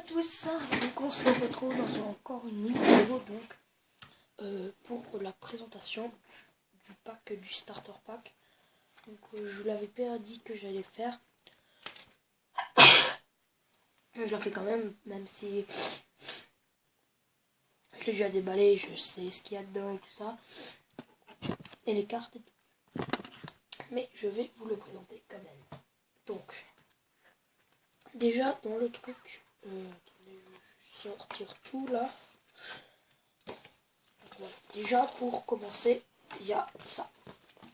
tous, donc on se retrouve dans encore une vidéo donc pour la présentation du pack, du starter pack. Donc je vous l'avais pas dit que j'allais faire. Je la fais quand même si je l'ai déjà déballé, je sais ce qu'il y a dedans et tout ça, et les cartes et tout. Mais je vais vous le présenter quand même. Donc déjà dans le truc, attendez, je vais sortir tout là. Voilà. Déjà pour commencer, il y a ça.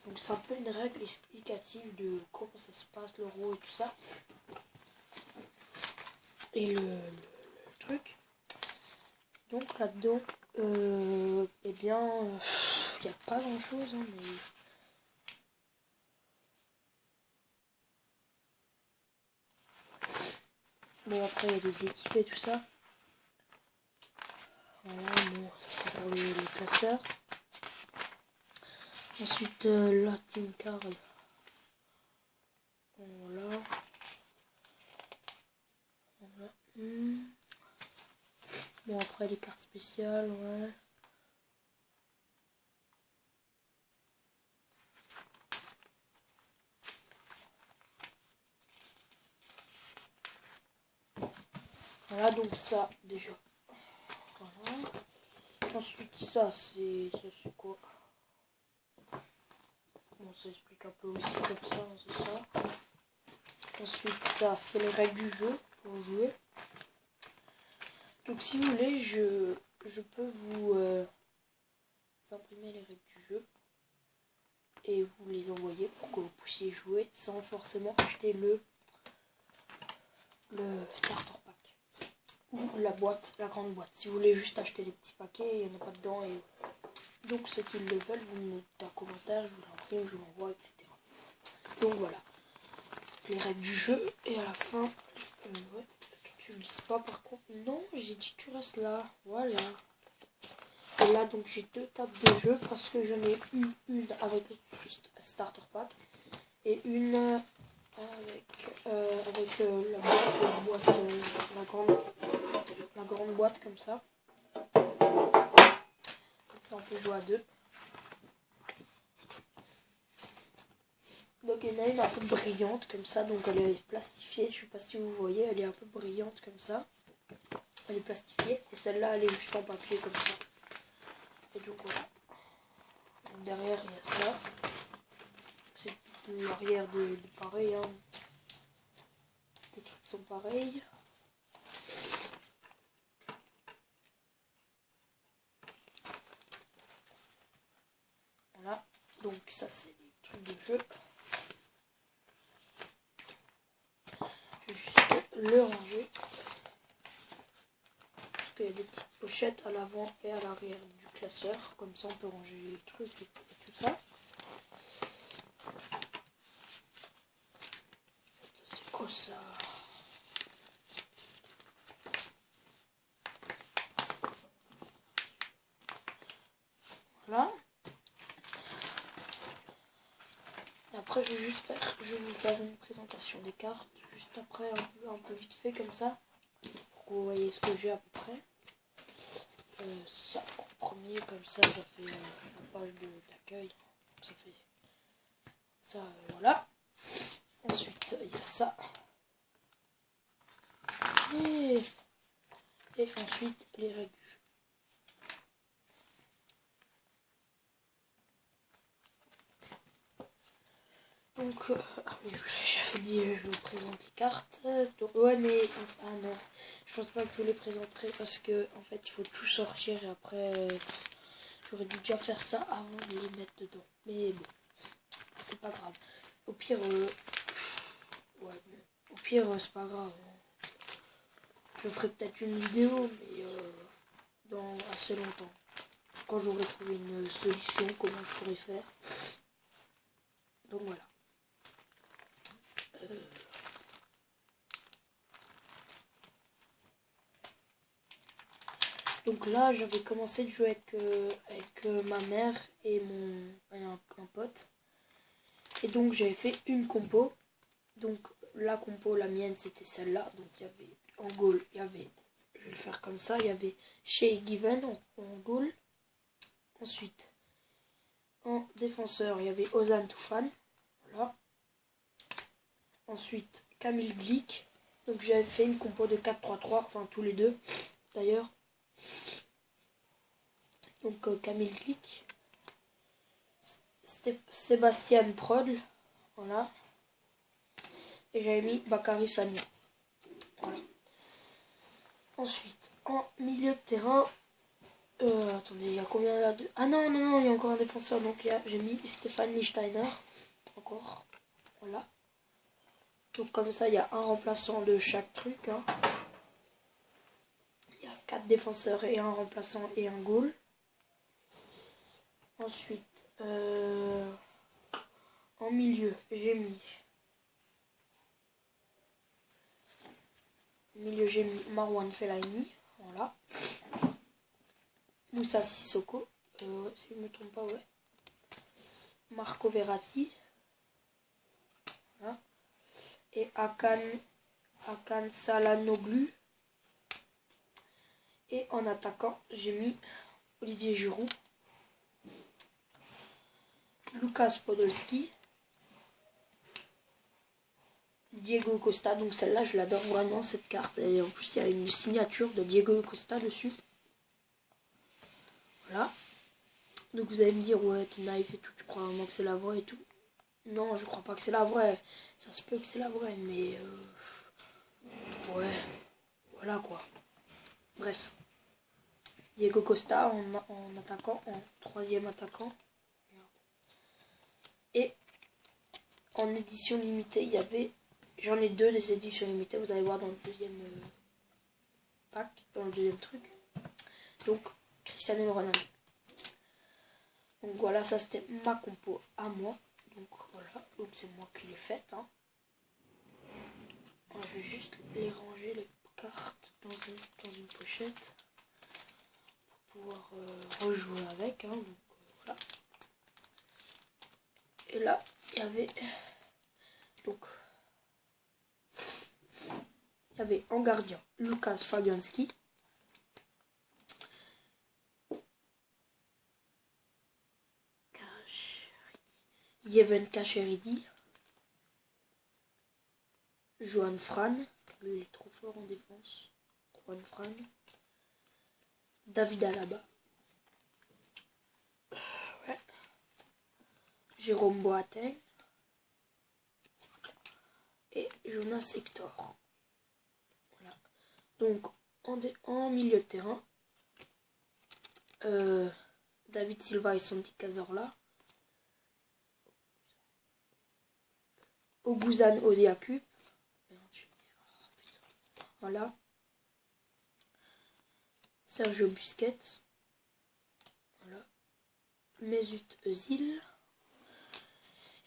Donc c'est un peu une règle explicative de comment ça se passe, l'euro et tout ça. Et le truc. Donc là-dedans, eh bien, il n'y a pas grand-chose, hein, mais... Bon, après, il y a des équipes et tout ça. Voilà, bon, c'est pour les classeurs. Ensuite, la team card. Voilà. Voilà. Bon, après, les cartes spéciales, ouais. Voilà, donc ça, déjà. Voilà. Ensuite, ça, c'est quoi? Bon, ça explique un peu aussi comme ça, c'est ça. Ensuite, ça, c'est les règles du jeu pour jouer. Donc, si vous voulez, je peux vous imprimer les règles du jeu et vous les envoyer pour que vous puissiez jouer sans forcément acheter le starter pack ou la boîte, la grande boîte. Si vous voulez juste acheter les petits paquets, il n'y en a pas dedans. Et donc, ceux qui le veulent, vous me mettez un commentaire, je vous l'imprime, je vous l'envoie, etc. Donc, voilà. Les règles du jeu et à la fin ouais, tu le lises pas par contre. Non, j'ai dit tu restes là, voilà. Et là donc j'ai deux tables de jeu parce que j'en ai une avec le starter pack et une avec la grande boîte comme ça. Comme ça on peut jouer à deux. Donc il y en a une un peu brillante comme ça, donc elle est plastifiée, je sais pas si vous voyez, elle est un peu brillante comme ça. Elle est plastifiée et celle-là elle est juste en papier comme ça. Et donc voilà. Donc, derrière il y a ça. C'est l'arrière de pareil, hein. Les trucs sont pareils. Voilà. Donc ça c'est les trucs de jeu. Je vais juste le ranger. Parce qu'il y a des petites pochettes à l'avant et à l'arrière du classeur. Comme ça on peut ranger les trucs et tout ça. C'est quoi ça? Voilà. Et après je vais vous faire une présentation des cartes. Juste après un peu vite fait comme ça. Pour que vous voyez ce que j'ai à peu près. Ça en premier comme ça fait la page d'accueil. Ça fait ça, voilà. Ensuite il y a ça. Et ensuite les règles du jeu. Donc j'avais dit je vous présente les cartes. Donc, ouais mais ah non, je pense pas que je vous les présenterai parce que en fait il faut tout sortir et après j'aurais dû déjà faire ça avant de les mettre dedans. Mais bon, c'est pas grave. Au pire ouais, au pire c'est pas grave. Je ferai peut-être une vidéo mais dans assez longtemps. Quand j'aurai trouvé une solution, comment je pourrais faire. Donc voilà. Donc là, j'avais commencé de jouer avec ma mère et un pote. Et donc j'avais fait une compo. Donc la compo, la mienne, c'était celle-là. Donc il y avait en goal, il y avait je vais le faire comme ça. Il y avait Shea Given en goal. Ensuite, en défenseur, il y avait Ozan Tufan. Voilà. Ensuite, Kamil Glik. Donc j'avais fait une compo de 4-3-3, enfin tous les deux d'ailleurs. Donc Kamil Glik. Sébastien Prod. Voilà. Et j'avais mis Bakary Sagna. Voilà. Ensuite, en milieu de terrain, attendez, il y a combien là de... Ah non, non, non, il y a encore un défenseur. Donc j'ai mis Stéphane Lichtsteiner. Encore. Voilà. Donc comme ça, il y a un remplaçant de chaque truc. Hein. Il y a 4 défenseurs et un remplaçant et un goal. Ensuite, en milieu, j'ai mis... Marwan Fellaini. Voilà. Moussa Sissoko. Si je ne me trompe pas, ouais. Marco Verratti. Voilà. Et Hakan Çalhanoğlu. Et en attaquant, j'ai mis Olivier Giroud. Lucas Podolski. Diego Costa. Donc celle-là, je l'adore vraiment, cette carte. Et en plus, il y a une signature de Diego Costa dessus. Voilà. Donc vous allez me dire, ouais, ton knife et tout, tu crois vraiment que c'est la vraie et tout. Non, je crois pas que c'est la vraie. Ça se peut que c'est la vraie, mais... ouais, voilà quoi. Bref. Diego Costa en attaquant, en troisième attaquant. Et en édition limitée, il y avait... J'en ai deux des éditions limitées, vous allez voir dans le deuxième pack, dans le deuxième truc. Donc, Cristiano Ronaldo. Donc voilà, ça c'était ma compo à moi. Donc voilà, donc c'est moi qui l'ai faite. Hein. Je vais juste les ranger, les cartes, dans une pochette. Pour pouvoir rejouer avec. Hein. Donc voilà. Et là, il y avait... Donc... Il y avait en gardien Lucas Fabianski. Yeven Kacheridi. Johan Fran. Lui, il est trop fort en défense. Juan Fran. David Alaba. Ouais. Jérôme Boateng. Et Jonas Hector. Voilà. Donc, en milieu de terrain, David Silva et Santi Cazorla. Oguzhan Osiaku. Voilà. Sergio Busquets. Voilà. Mesut Özil.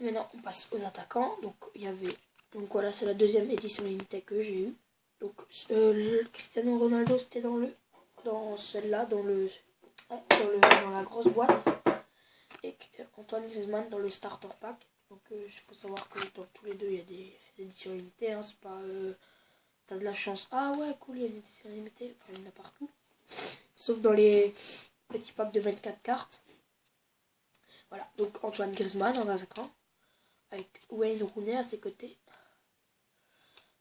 Et maintenant, on passe aux attaquants. Donc, il y avait... Donc voilà, c'est la deuxième édition limitée que j'ai eue. Donc, Cristiano Ronaldo, c'était dans celle-là, dans la grosse boîte. Et Antoine Griezmann dans le starter pack. Donc, il faut savoir que dans tous les deux, il y a des éditions limitées. Hein, c'est pas... t'as de la chance. Ah ouais, cool, il y a une édition limitée. Enfin, il y en a partout. Sauf dans les petits packs de 24 cartes. Voilà, donc Antoine Griezmann en attaquant. Avec Wayne Rooney à ses côtés.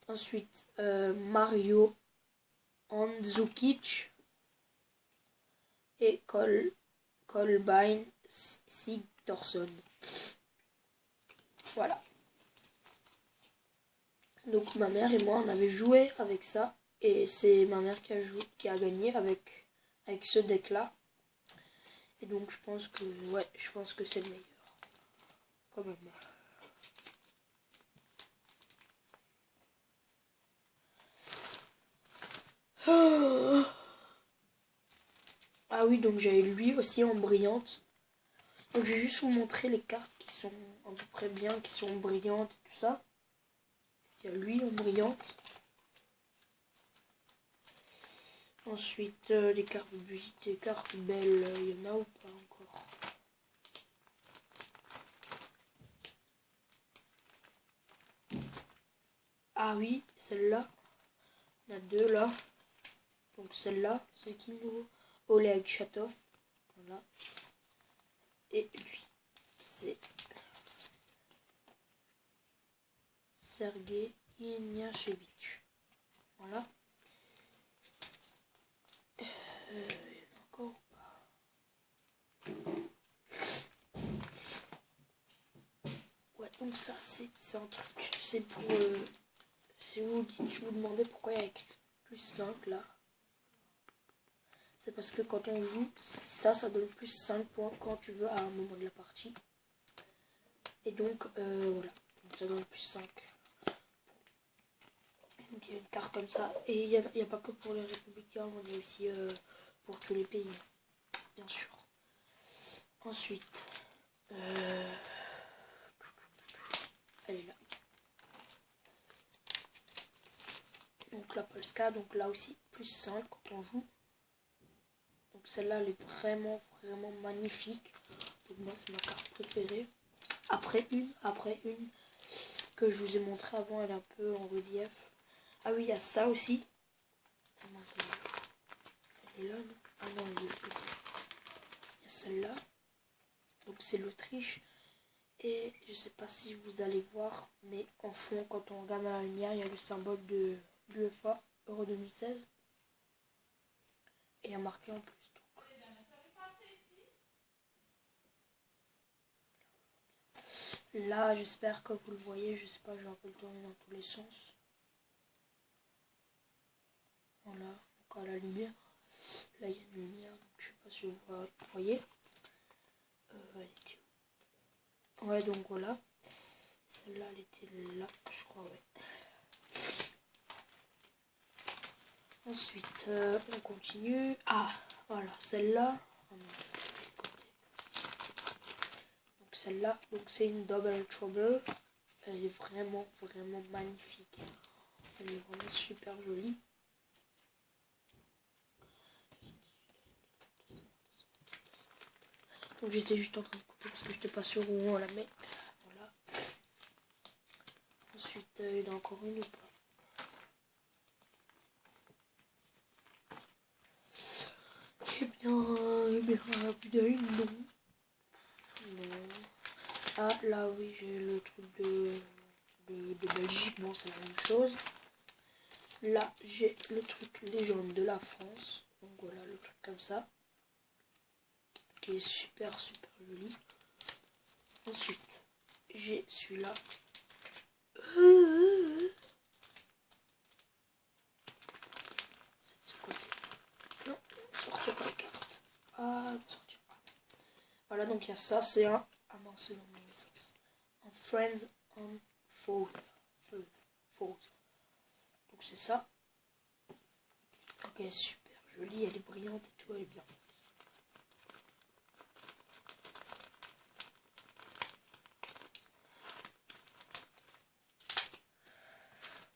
Ensuite, Mario Mandzukic et Kolbeinn Sigthorsson. Voilà. Donc ma mère et moi, on avait joué avec ça. Et c'est ma mère qui a gagné avec ce deck-là. Et donc je pense que c'est le meilleur. Quand même. Ah oui, donc j'ai lui aussi en brillante. Donc je vais juste vous montrer les cartes qui sont à peu près bien, qui sont brillantes et tout ça. Il y a lui en brillante. Ensuite, les cartes des cartes belles, il y en a ou pas encore? Ah oui, celle-là. Il y en a deux là. Donc celle-là, c'est qui nouveau? Oleg Chatov. Voilà. Et lui, c'est Sergei Ignashevich. Voilà. Il y en a encore ou pas? Ouais, donc ça, c'est un truc. C'est pour... si vous vous demandez pourquoi il y a écrit plus 5 là. C'est parce que quand on joue, ça donne plus 5 points quand tu veux à un moment de la partie. Et donc, voilà. Donc, ça donne plus 5. Donc il y a une carte comme ça. Et il n'y a pas que pour les républicains, il y a aussi pour tous les pays. Bien sûr. Ensuite, elle est là. Donc la Polska, donc là aussi, plus 5 quand on joue. Donc celle-là, elle est vraiment, vraiment magnifique. Donc moi, c'est ma carte préférée. Après une que je vous ai montré avant, elle est un peu en relief. Ah oui, il y a ça aussi. Elle est là, non? Ah non, elle est de l'autre côté. Il y a celle-là. Donc c'est l'Autriche. Et je sais pas si vous allez voir, mais en fond, quand on regarde à la lumière, il y a le symbole de l'UEFA, Euro 2016. Et il y a marqué en plus. Donc. Là, j'espère que vous le voyez. Je sais pas, je vais un peu le tourner dans tous les sens. Voilà, donc à la lumière. Là, il y a une lumière, donc je sais pas si vous voyez. Ouais, donc voilà. Celle-là, elle était là, je crois, ouais. Ensuite, on continue. Ah, voilà, celle-là. Oh mince, donc celle-là, donc c'est une Double Trouble. Elle est vraiment, vraiment magnifique. Elle est vraiment super jolie. Donc j'étais juste en train de couper parce que je n'étais pas sûr où on la met. Voilà. Ensuite, il y en a encore une ou pas? Eh bien, la vue d'œil, non. Non. Ah, là, oui, j'ai le truc de Belgique. Bon, c'est la même chose. Là, j'ai le truc légende de la France. Donc voilà, le truc comme ça. Qui est super, super joli. Ensuite, j'ai celui-là. C'est de ce côté. Non, sortir pas la carte. Ah, elle ne sortir pas. Voilà, donc il y a ça, c'est un... Ah non, c'est dans mon essence. Un Friends on Fold. Donc c'est ça. Ok, super jolie, elle est brillante et tout, elle est bien.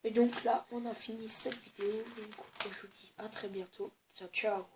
Et donc là, on a fini cette vidéo. Donc je vous dis à très bientôt. Ciao, ciao.